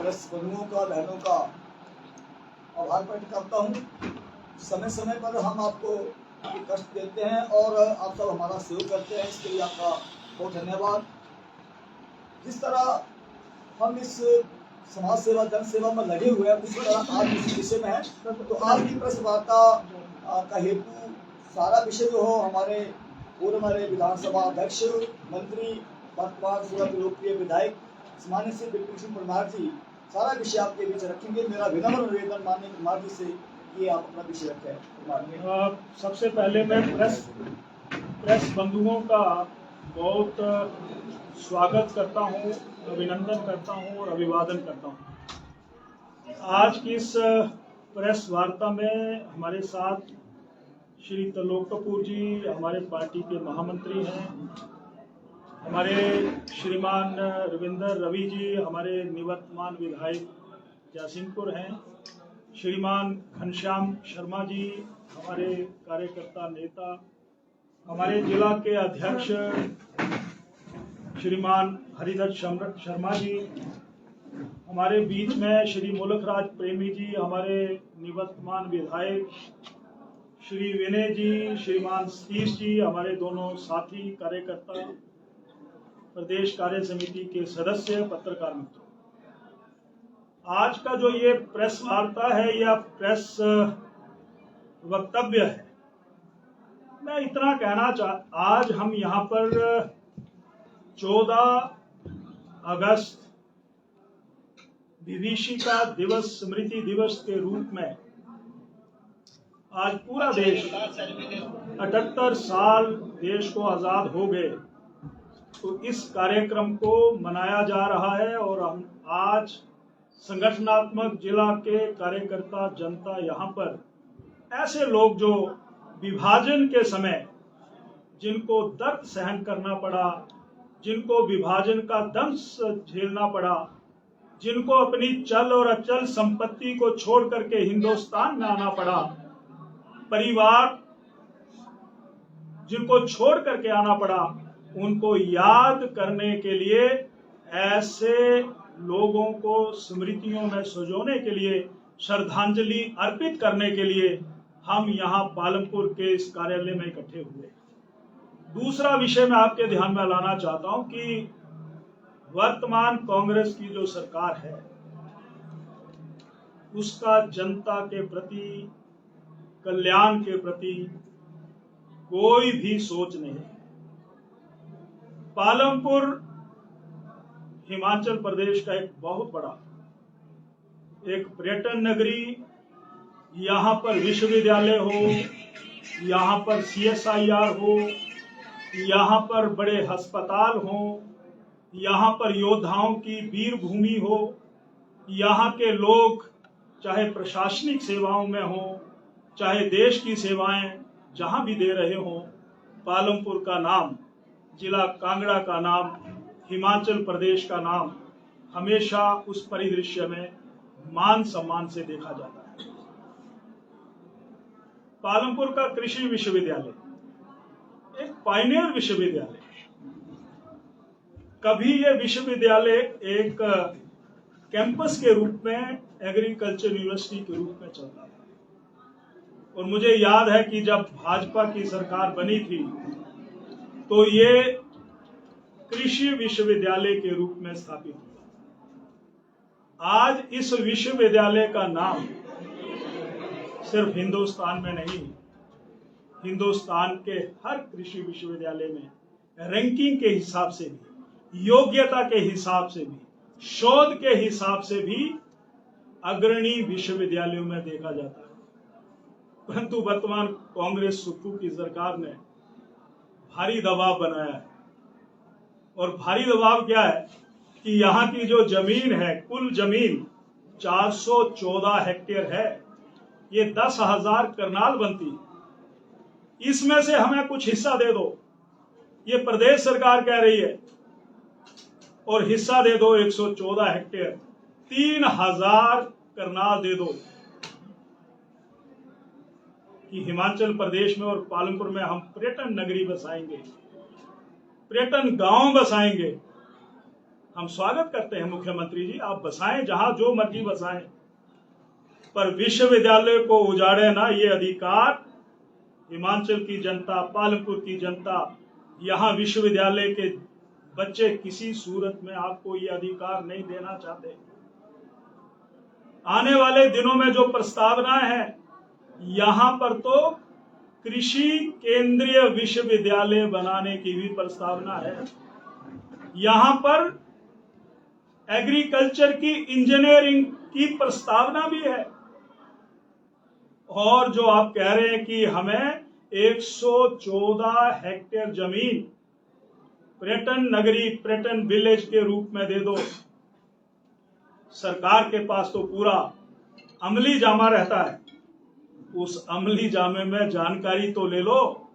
Press बंधुओं का, बहनों का आभार प्रकट करता हूँ। समय समय पर हम आपको कष्ट देते हैं और आप सब हमारा सहयोग करते हैं, इसके लिए आपका बहुत धन्यवाद। जिस तरह हम इस समाज सेवा, जन सेवा में लगे हुए हैं, उस तरह आज इस विषय में है तो आज की प्रेस वार्ता का हेतु सारा विषय जो हो हमारे विधानसभा अध्यक्ष, मंत्री, वर्तमान सूरत लोकप्रिय विधायक माननीय श्री विपिन सिंह परमार जी सारा विषय आपके बीच रखेंगे। मेरा विनम्र निवेदन माननीय कुमार जी से ये आप अपना विषय रखें। सबसे पहले मैं प्रेस बंधुओं का बहुत स्वागत करता हूँ, अभिनंदन करता हूँ और अभिवादन करता हूँ। आज की इस प्रेस वार्ता में हमारे साथ श्री त्रिलोक कपूर जी हमारे पार्टी के महामंत्री हैं, हमारे श्रीमान रविंद्र रवि जी हमारे निवर्तमान विधायक जयसिंहपुर हैं, श्रीमान घनश्याम शर्मा जी हमारे कार्यकर्ता नेता, हमारे जिला के अध्यक्ष श्रीमान हरिदत्त शर्मा जी, हमारे बीच में श्री मुलकराज प्रेमी जी हमारे निवर्तमान विधायक, श्री विनय जी, श्रीमान सतीश जी हमारे दोनों साथी कार्यकर्ता, प्रदेश कार्य समिति के सदस्य, पत्रकार मित्रों। आज का जो ये प्रेस वार्ता है या प्रेस वक्तव्य है, मैं इतना कहना आज हम यहाँ पर 14 अगस्त विभीषिका दिवस, स्मृति दिवस के रूप में आज पूरा देश 78 साल देश को आजाद हो गए, तो इस कार्यक्रम को मनाया जा रहा है और हम आज संगठनात्मक जिला के कार्यकर्ता जनता यहाँ पर ऐसे लोग जो विभाजन के समय जिनको दर्द सहन करना पड़ा, जिनको विभाजन का दंश झेलना पड़ा, जिनको अपनी चल और अचल संपत्ति को छोड़ करके हिंदुस्तान में आना पड़ा, परिवार जिनको छोड़ करके आना पड़ा, उनको याद करने के लिए, ऐसे लोगों को स्मृतियों में सजोने के लिए, श्रद्धांजलि अर्पित करने के लिए हम यहाँ पालमपुर के इस कार्यालय में इकट्ठे हुए। दूसरा विषय मैं आपके ध्यान में लाना चाहता हूं कि वर्तमान कांग्रेस की जो सरकार है उसका जनता के प्रति, कल्याण के प्रति कोई भी सोच नहीं। पालमपुर हिमाचल प्रदेश का एक बहुत बड़ा एक पर्यटन नगरी, यहाँ पर विश्वविद्यालय हो, यहाँ पर CSIR हो, यहाँ पर बड़े अस्पताल हो, यहाँ पर योद्धाओं की वीर भूमि हो, यहाँ के लोग चाहे प्रशासनिक सेवाओं में हो, चाहे देश की सेवाएं जहाँ भी दे रहे हों, पालमपुर का नाम, जिला कांगड़ा का नाम, हिमाचल प्रदेश का नाम हमेशा उस परिदृश्य में मान सम्मान से देखा जाता है। पालमपुर का कृषि विश्वविद्यालय एक पायनियर विश्वविद्यालय, कभी ये विश्वविद्यालय एक कैंपस के रूप में, एग्रीकल्चर यूनिवर्सिटी के रूप में चलता था। और मुझे याद है कि जब भाजपा की सरकार बनी थी तो ये कृषि विश्वविद्यालय के रूप में स्थापित हुआ। आज इस विश्वविद्यालय का नाम सिर्फ हिंदुस्तान में नहीं, हिंदुस्तान के हर कृषि विश्वविद्यालय में रैंकिंग के हिसाब से भी, योग्यता के हिसाब से भी, शोध के हिसाब से भी अग्रणी विश्वविद्यालयों में देखा जाता है। परंतु वर्तमान कांग्रेस सुक्खू की सरकार ने भारी दबाव बनाया है, और भारी दबाव क्या है कि यहाँ की जो जमीन है, कुल जमीन 414 हेक्टेयर है, ये 10,000 करनाल बनती है। इसमें से हमें कुछ हिस्सा दे दो, ये प्रदेश सरकार कह रही है, और हिस्सा दे दो 114 हेक्टेयर, 3,000 करनाल दे दो कि हिमाचल प्रदेश में और पालमपुर में हम पर्यटन नगरी बसाएंगे, पर्यटन गांव बसाएंगे। हम स्वागत करते हैं मुख्यमंत्री जी, आप बसाएं जहां जो मर्जी बसाएं, पर विश्वविद्यालय को उजाड़े ना, ये अधिकार हिमाचल की जनता, पालमपुर की जनता, यहाँ विश्वविद्यालय के बच्चे किसी सूरत में आपको ये अधिकार नहीं देना चाहते। आने वाले दिनों में जो प्रस्तावना है, यहाँ पर तो कृषि केंद्रीय विश्वविद्यालय बनाने की भी प्रस्तावना है। यहाँ पर एग्रीकल्चर की इंजीनियरिंग की प्रस्तावना भी है। और जो आप कह रहे हैं कि हमें 114 हेक्टेयर जमीन पर्यटन नगरी, पर्यटन विलेज के रूप में दे दो, सरकार के पास तो पूरा अमली जामा रहता है। उस अमली जामे में जानकारी तो ले लो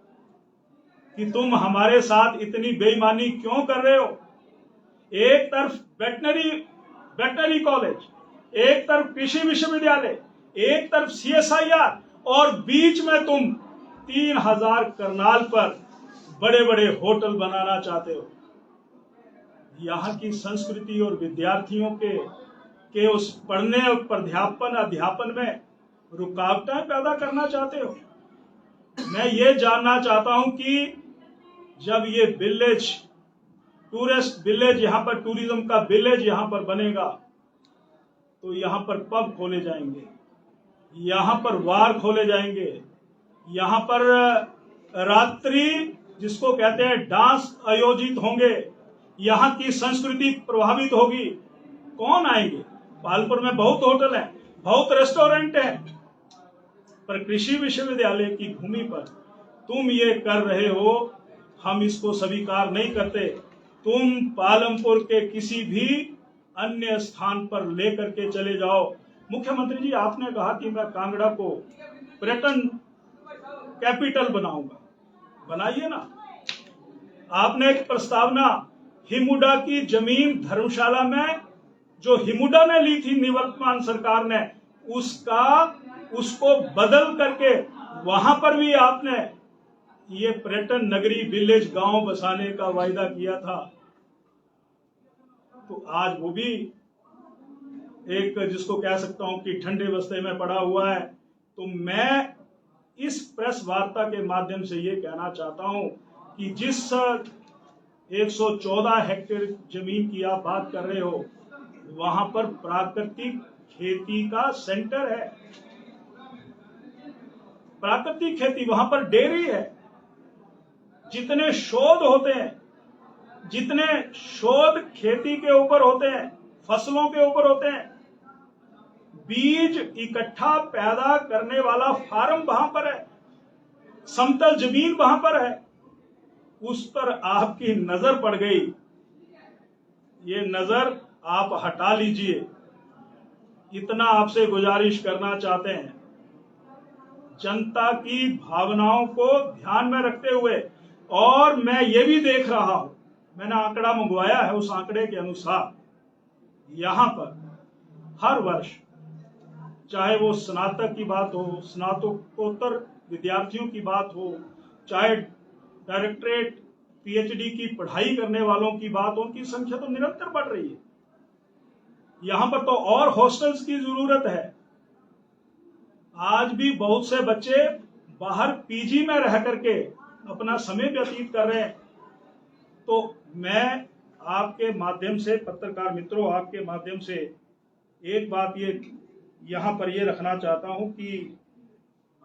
कि तुम हमारे साथ इतनी बेईमानी क्यों कर रहे हो। एक तरफ वेटनरी कॉलेज, एक तरफ कृषि विश्वविद्यालय, एक तरफ CSIR, और बीच में तुम 3000 करनाल पर बड़े बड़े होटल बनाना चाहते हो। यहाँ की संस्कृति और विद्यार्थियों के उस पढ़ने और अध्यापन में रुकावटें पैदा करना चाहते हो। मैं ये जानना चाहता हूं कि जब ये विलेज, टूरिस्ट विलेज, यहाँ पर टूरिज्म का विलेज यहाँ पर बनेगा, तो यहाँ पर पब खोले जाएंगे, यहाँ पर बार खोले जाएंगे, यहाँ पर रात्रि जिसको कहते हैं डांस आयोजित होंगे, यहाँ की संस्कृति प्रभावित होगी। कौन आएंगे? पालमपुर में बहुत होटल हैं, बहुत रेस्टोरेंट हैं, पर कृषि विश्वविद्यालय की भूमि पर तुम ये कर रहे हो, हम इसको स्वीकार नहीं करते। तुम पालमपुर के किसी भी अन्य स्थान पर लेकर के चले जाओ। मुख्यमंत्री जी, आपने कहा कि मैं कांगड़ा को पर्यटन कैपिटल बनाऊंगा, बनाइए ना। आपने एक प्रस्तावना हिमुडा की जमीन धर्मशाला में, जो हिमुडा ने ली थी निवर्तमान सरकार ने, उसको बदल करके वहां पर भी आपने ये पर्यटन नगरी, विलेज, गांव बसाने का वायदा किया था। तो आज वो भी एक, जिसको कह सकता हूं कि ठंडे बस्ते में पड़ा हुआ है। तो मैं इस प्रेस वार्ता के माध्यम से ये कहना चाहता हूं कि जिस 114 हेक्टेयर जमीन की आप बात कर रहे हो, वहां पर प्राकृतिक खेती का सेंटर है, प्राकृतिक खेती, वहां पर डेयरी है। जितने शोध होते हैं, जितने शोध खेती के ऊपर होते हैं, फसलों के ऊपर होते हैं, बीज इकट्ठा पैदा करने वाला फार्म वहां पर है, समतल जमीन वहां पर है। उस पर आपकी नजर पड़ गई, ये नजर आप हटा लीजिए, इतना आपसे गुजारिश करना चाहते हैं। जनता की भावनाओं को ध्यान में रखते हुए, और मैं ये भी देख रहा हूं, मैंने आंकड़ा मंगवाया है, उस आंकड़े के अनुसार यहां पर हर वर्ष, चाहे वो स्नातक की बात हो, स्नातकोत्तर विद्यार्थियों की बात हो, चाहे डायरेक्टरेट PhD की पढ़ाई करने वालों की बात हो, उनकी संख्या तो निरंतर बढ़ रही है। यहां पर तो और हॉस्टल्स की जरूरत है। आज भी बहुत से बच्चे बाहर PG में रह करके अपना समय व्यतीत कर रहे हैं। तो मैं आपके माध्यम से, पत्रकार मित्रों, आपके माध्यम से एक बात ये यहां पर ये रखना चाहता हूं कि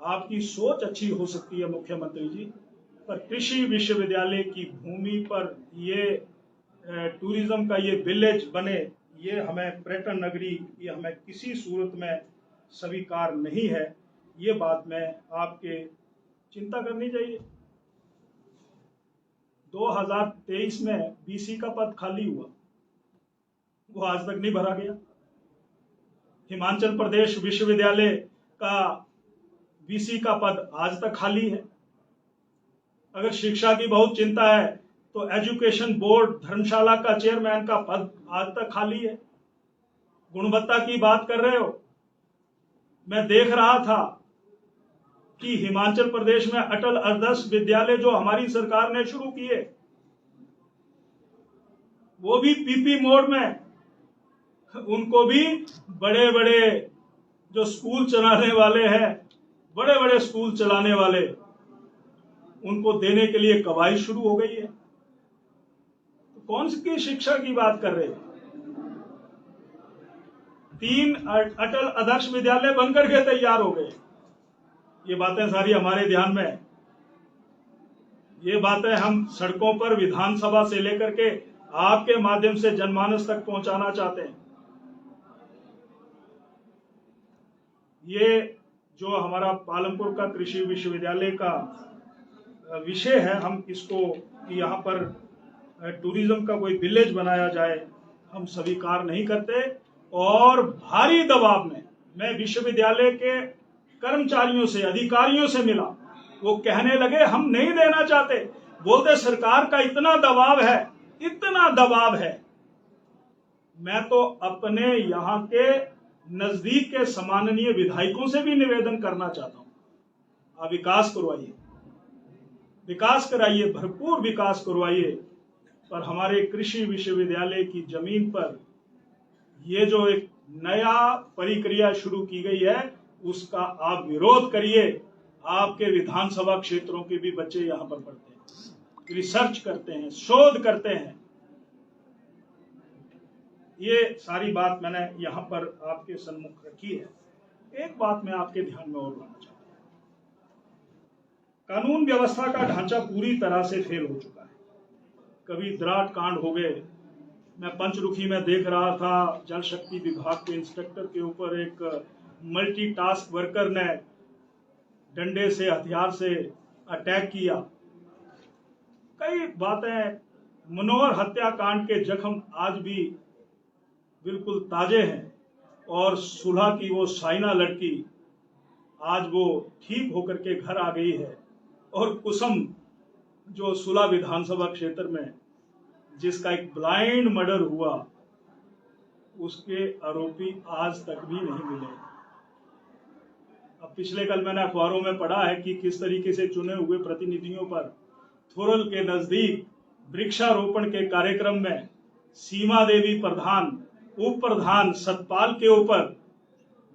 आपकी सोच अच्छी हो सकती है मुख्यमंत्री जी, पर कृषि विश्वविद्यालय की भूमि पर ये टूरिज्म का ये विलेज बने, ये हमें पर्यटन नगरी, ये हमें किसी सूरत में स्वीकार नहीं है। ये बात में आपके चिंता करनी चाहिए। 2023 में BC का पद खाली हुआ, वो आज तक नहीं भरा गया। हिमाचल प्रदेश विश्वविद्यालय का BC का पद आज तक खाली है। अगर शिक्षा की बहुत चिंता है तो एजुकेशन बोर्ड धर्मशाला का चेयरमैन का पद आज तक खाली है। गुणवत्ता की बात कर रहे हो, मैं देख रहा था कि हिमाचल प्रदेश में अटल आदर्श विद्यालय जो हमारी सरकार ने शुरू किए, वो भी पीपी मोड में, उनको भी बड़े बड़े जो स्कूल चलाने वाले हैं, बड़े बड़े स्कूल चलाने वाले, उनको देने के लिए कवायद शुरू हो गई है। तो कौन सी शिक्षा की बात कर रहे हैं? 3 अटल आदर्श विद्यालय बनकर के तैयार हो गए। ये बातें सारी हमारे ध्यान में है। ये बातें हम सड़कों पर विधानसभा से लेकर के आपके माध्यम से जनमानस तक पहुंचाना चाहते हैं। ये जो हमारा पालमपुर का कृषि विश्वविद्यालय का विषय है, हम इसको कि यहाँ पर टूरिज्म का कोई विलेज बनाया जाए, हम स्वीकार नहीं करते। और भारी दबाव में मैं विश्वविद्यालय के कर्मचारियों से, अधिकारियों से मिला, वो कहने लगे हम नहीं देना चाहते, बोलते सरकार का इतना दबाव है, इतना दबाव है। मैं तो अपने यहाँ के नजदीक के सम्माननीय विधायकों से भी निवेदन करना चाहता हूं, आप विकास करवाइए, विकास कराइए, भरपूर विकास करवाइए, पर हमारे कृषि विश्वविद्यालय की जमीन पर ये जो एक नया प्रक्रिया शुरू की गई है, उसका आप विरोध करिए। आपके विधानसभा क्षेत्रों के भी बच्चे यहां पर पढ़ते हैं, रिसर्च करते हैं, शोध करते हैं। ये सारी बात मैंने यहां पर आपके सम्मुख रखी है। एक बात मैं आपके ध्यान में और लाना चाहता हूं, कानून व्यवस्था का ढांचा पूरी तरह से फेल हो चुका है। कभी द्राट कांड हो गए, मैं पंचरुखी में देख रहा था, जल शक्ति विभाग के इंस्पेक्टर के ऊपर एक मल्टीटास्क वर्कर ने डंडे से, हथियार से अटैक किया। कई बातें, मनोहर हत्याकांड के जख्म आज भी बिल्कुल ताजे हैं, और सुलह की वो साइना लड़की आज वो ठीक होकर के घर आ गई है। और कुसुम जो सुलह विधानसभा क्षेत्र में जिसका एक ब्लाइंड मर्डर हुआ, उसके आरोपी आज तक भी नहीं मिले। अब पिछले कल मैंने अखबारों में पढ़ा है कि किस तरीके से चुने हुए प्रतिनिधियों पर थोरल के नजदीक वृक्षारोपण के कार्यक्रम में सीमा देवी प्रधान, उप प्रधान सतपाल के ऊपर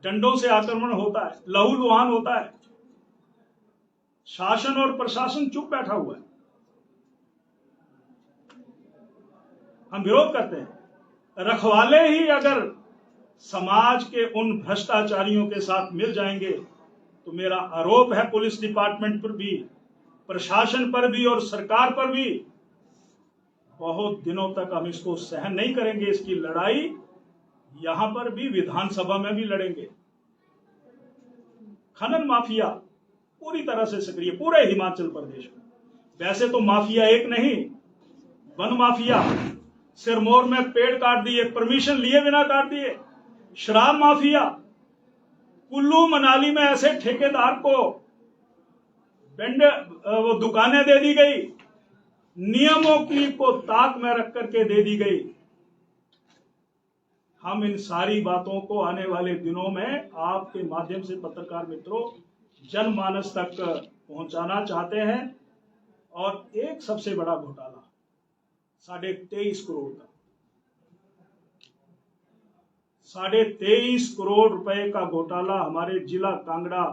डंडों से आक्रमण होता है, लहूलुहान होता है। शासन और प्रशासन चुप बैठा हुआ है। हम विरोध करते हैं। रखवाले ही अगर समाज के उन भ्रष्टाचारियों के साथ मिल जाएंगे, तो मेरा आरोप है पुलिस डिपार्टमेंट पर भी, प्रशासन पर भी और सरकार पर भी, बहुत दिनों तक हम इसको सहन नहीं करेंगे। इसकी लड़ाई यहां पर भी, विधानसभा में भी लड़ेंगे। खनन माफिया पूरी तरह से सक्रिय पूरे हिमाचल प्रदेश में। वैसे तो माफिया एक नहीं, वन माफिया, सिरमौर में पेड़ काट दिए, परमिशन लिए बिना काट दिए। शराब माफिया, कुल्लू मनाली में ऐसे ठेकेदार को वो दुकानें दे दी गई, नियमों की को ताक में रख करके दे दी गई। हम इन सारी बातों को आने वाले दिनों में आपके माध्यम से पत्रकार मित्रों जनमानस तक पहुंचाना चाहते हैं। और एक सबसे बड़ा घोटाला 23.5 करोड़ का, 23.5 करोड़ रुपए का घोटाला हमारे जिला कांगड़ा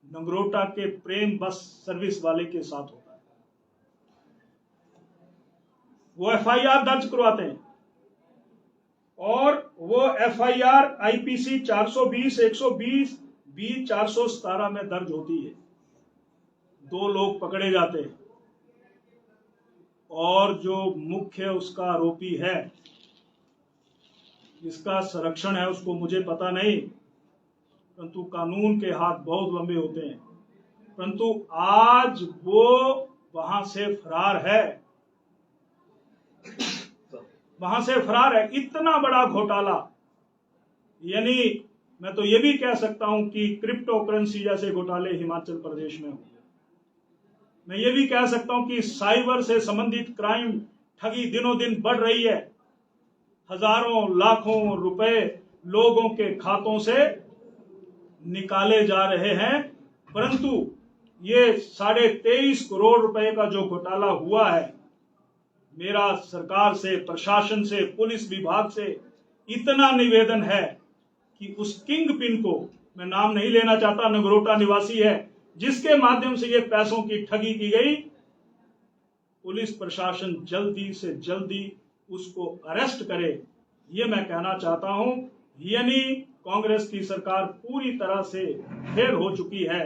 नगरोटा के प्रेम बस सर्विस वाले के साथ होता है। वो एफआईआर दर्ज करवाते हैं, और वो एफआईआर आईपीसी 420, 120, बी 417 में दर्ज होती है। 2 लोग पकड़े जाते हैं, और जो मुख्य उसका आरोपी है, जिसका संरक्षण है, उसको मुझे पता नहीं, परंतु कानून के हाथ बहुत लंबे होते हैं। परंतु आज वो वहां से फरार है, वहां से फरार है। इतना बड़ा घोटाला, यानी मैं तो ये भी कह सकता हूं कि क्रिप्टो करेंसी जैसे घोटाले हिमाचल प्रदेश में हुए। मैं ये भी कह सकता हूं कि साइबर से संबंधित क्राइम, ठगी दिनों दिन बढ़ रही है। हजारों लाखों रुपए लोगों के खातों से निकाले जा रहे हैं, परंतु ये 23.5 करोड़ रुपए का जो घोटाला हुआ है, मेरा सरकार से, प्रशासन से, पुलिस विभाग से इतना निवेदन है कि उस किंग पिन को, मैं नाम नहीं लेना चाहता, नगरोटा निवासी है, जिसके माध्यम से ये पैसों की ठगी की गई, पुलिस प्रशासन जल्दी से जल्दी उसको अरेस्ट करे। ये मैं कहना चाहता हूं। यानी कांग्रेस की सरकार पूरी तरह से फेल हो चुकी है।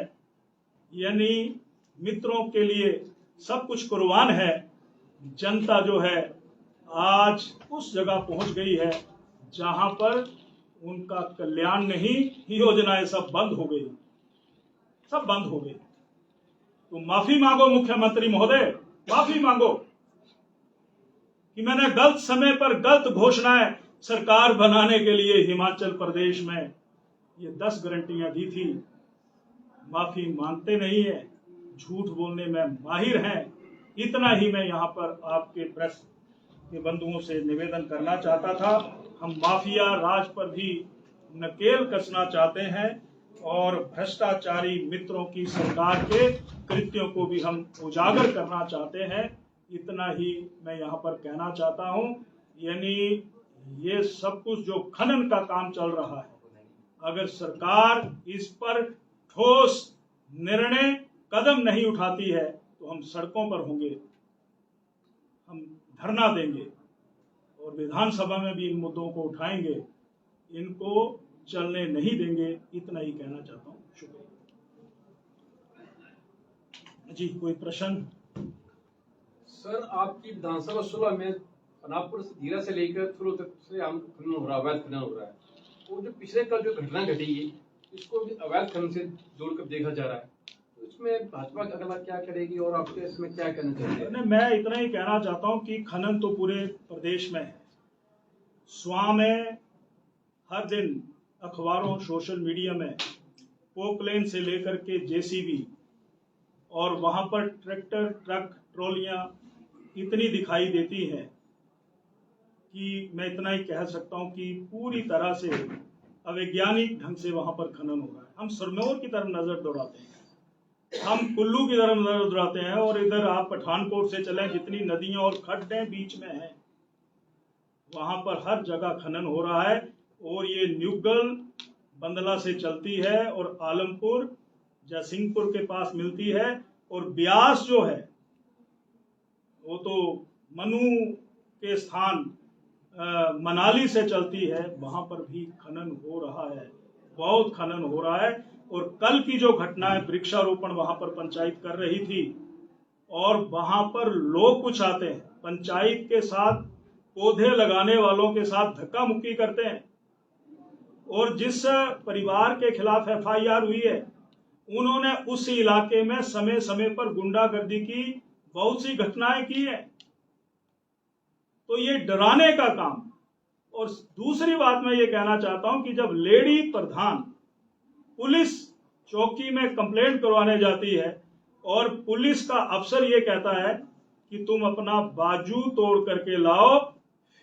यानी मित्रों के लिए सब कुछ कुर्बान है। जनता जो है आज उस जगह पहुंच गई है जहां पर उनका कल्याण नहीं, योजनाएं सब बंद हो गई, सब बंद हो गई। तो माफी मांगो मुख्यमंत्री महोदय, माफी मांगो कि मैंने गलत समय पर गलत घोषणाएं सरकार बनाने के लिए हिमाचल प्रदेश में ये 10 गारंटियां दी थी। माफी मांगते नहीं है, झूठ बोलने में माहिर हैं। इतना ही मैं यहाँ पर आपके प्रेस के बंधुओं से निवेदन करना चाहता था। हम माफिया राज पर भी नकेल कसना चाहते हैं और भ्रष्टाचारी मित्रों की सरकार के कृत्यों को भी हम उजागर करना चाहते हैं। इतना ही मैं यहाँ पर कहना चाहता हूँ। यानी ये सब कुछ जो खनन का काम चल रहा है, अगर सरकार इस पर ठोस निर्णय कदम नहीं उठाती है तो हम सड़कों पर होंगे, हम धरना देंगे और विधानसभा में भी इन मुद्दों को उठाएंगे, इनको चलने नहीं देंगे। इतना ही कहना चाहता हूँ। शुक्रिया जी। कोई प्रश्न? सर, आपकी विधानसभा 16 में पनापुर से धीरा से लेकर थुलो तक से आम खनन हो रहा है, अवैध खनन हो रहा है। और जो पिछले कल जो घटना घटी है, इसको भी अवैध खनन से जोड़कर देखा जा रहा है। तो इसमें भाजपा अगला क्या करेगी और आपके इसमें क्या कहना चाहिए? मैं इतना ही कहना चाहता हूँ कि खनन तो पूरे प्रदेश में है। स्वां में हर दिन अखबारों, सोशल मीडिया में पोकलेन से लेकर के जेसीबी और वहां पर ट्रैक्टर, ट्रक, ट्रॉलियां इतनी दिखाई देती हैं कि मैं इतना ही कह सकता हूं कि पूरी तरह से अवैज्ञानिक ढंग से वहां पर खनन हो रहा है। हम सरमौर की तरफ नजर दौड़ाते हैं, हम कुल्लू की तरफ नजर दौड़ाते हैं, और इधर आप पठानकोट से चलें, जितनी नदियां और खड्डे बीच में हैं, वहां पर हर जगह खनन हो रहा है। और ये न्यूगल बंदला से चलती है और आलमपुर, जयसिंहपुर के पास मिलती है, और ब्यास जो है वो तो मनु के स्थान मनाली से चलती है, वहां पर भी खनन हो रहा है, बहुत खनन हो रहा है। और कल की जो घटना है, वृक्षारोपण वहां पर पंचायत कर रही थी और वहां पर लोग कुछ आते हैं, पंचायत के साथ पौधे लगाने वालों के साथ धक्का मुक्की करते हैं, और जिस परिवार के खिलाफ एफआईआर हुई है उन्होंने उस इलाके में समय समय पर गुंडागर्दी की बहुत सी घटनाएं की है। तो ये डराने का काम। और दूसरी बात मैं ये कहना चाहता हूं कि जब लेडी प्रधान पुलिस चौकी में कंप्लेंट करवाने जाती है और पुलिस का अफसर ये कहता है कि तुम अपना बाजू तोड़ करके लाओ,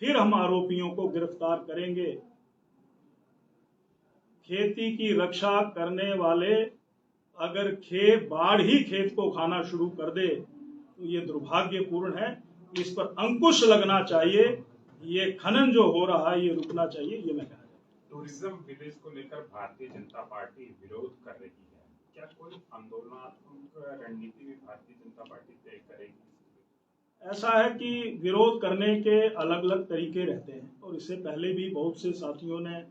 फिर हम आरोपियों को गिरफ्तार करेंगे। खेती की रक्षा करने वाले अगर बाढ़ ही खेत को खाना शुरू कर दे तो ये दुर्भाग्यपूर्ण है। इस पर अंकुश लगना चाहिए। ये खनन जो हो रहा है ये रुकना चाहिए, ये मैं कहना चाहता हूं। टूरिज्म विलेज को लेकर भारतीय जनता पार्टी विरोध कर रही है, क्या कोई आंदोलनात्मक रणनीति भी भारतीय जनता पार्टी तय करेगी? ऐसा है कि विरोध करने के अलग अलग तरीके रहते हैं, और इससे पहले भी बहुत से साथियों ने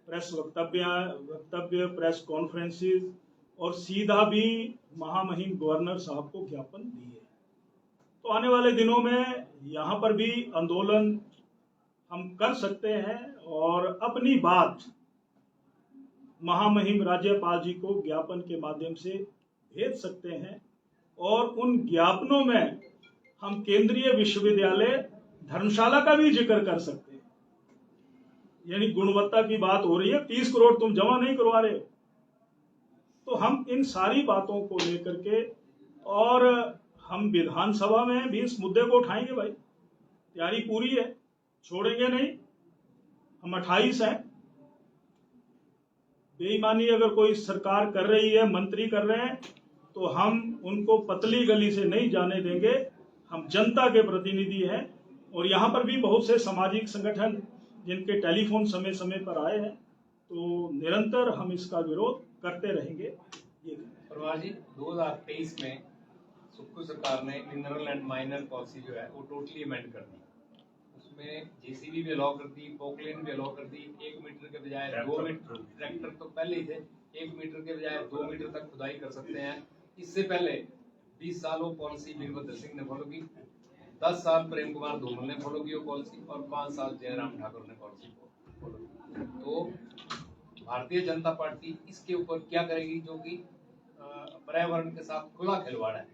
प्रेस वक्तव्य, प्रेस कॉन्फ्रेंसेस और सीधा भी महामहिम गवर्नर साहब को ज्ञापन दिए। तो आने वाले दिनों में यहाँ पर भी आंदोलन हम कर सकते हैं और अपनी बात महामहिम राज्यपाल जी को ज्ञापन के माध्यम से भेज सकते हैं, और उन ज्ञापनों में हम केंद्रीय विश्वविद्यालय धर्मशाला का भी जिक्र कर सकते हैं। यानी गुणवत्ता की बात हो रही है, 30 करोड़ तुम जमा नहीं करवा रहे हो, तो हम इन सारी बातों को लेकर के, और हम विधानसभा में भी इस मुद्दे को उठाएंगे। भाई तैयारी पूरी है, छोड़ेंगे नहीं। हम 28 हैं। बेईमानी अगर कोई सरकार कर रही है, मंत्री कर रहे हैं, तो हम उनको पतली गली से नहीं जाने देंगे। हम जनता के प्रतिनिधि हैं और यहाँ पर भी बहुत से सामाजिक संगठन जिनके टेलीफोन समय समय पर आए हैं, तो निरंतर हम इसका विरोध करते रहेंगे। ये परमार जी, 2023 में सुक्खू सरकार ने मिनरल एंड माइनर पॉलिसी जो है वो टोटली अमेंड कर दी। उसमें जेसीबी भी अलाउ कर दी, पोकलेन भी अलाउ कर दी। 1 मीटर के बजाय 2 मीटर, ट्रैक्टर तो पहले ही थे, 1 मीटर के बजाय 2 मीटर तक खुदाई कर सकते हैं। इससे पहले 20 साल वो पॉलिसी वीरभद्र सिंह ने फॉलो की, 10 साल प्रेम कुमार धूमल ने फॉलो की वो पॉलिसी, और 5 साल जयराम ठाकुर ने पॉलिसी फॉलो की। तो भारतीय जनता पार्टी इसके ऊपर क्या करेगी, जो कि पर्यावरण के साथ खुला खिलवाड़ है?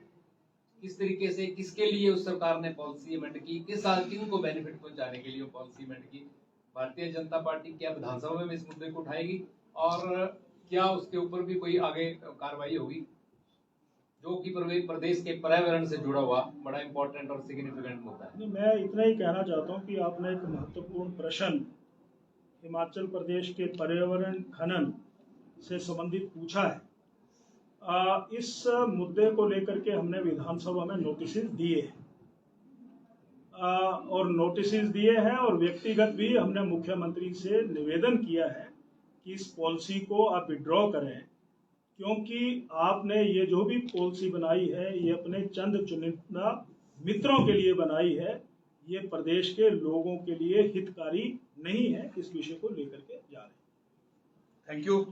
किस तरीके से, किसके लिए उस सरकार ने पॉलिसी अमेंड की, किस साल किनको बेनिफिट पहुंचाने के लिए वो पॉलिसी अमेंड की? भारतीय जनता पार्टी क्या विधानसभा में इस मुद्दे को उठाएगी, और क्या उसके ऊपर भी कोई आगे कार्रवाई होगी, जो कि प्रदेश के पर्यावरण से जुड़ा हुआ बड़ा इंपॉर्टेंट और सिग्निफिकेंट मुद्दा है? मैं इतना ही कहना चाहता हूँ कि आपने एक महत्वपूर्ण प्रश्न हिमाचल प्रदेश के पर्यावरण खनन से संबंधित पूछा है। इस मुद्दे को लेकर के हमने विधानसभा में नोटिस दिए हैं, और नोटिस दिए हैं, और व्यक्तिगत भी हमने मुख्यमंत्री से निवेदन किया है कि इस पॉलिसी को आप विड्रॉ करें, क्योंकि आपने ये जो भी पॉलिसी बनाई है ये अपने चंद चुनिंदा मित्रों के लिए बनाई है, ये प्रदेश के लोगों के लिए हितकारी नहीं है। इस विषय को लेकर के जा रहे हैं। Thank you.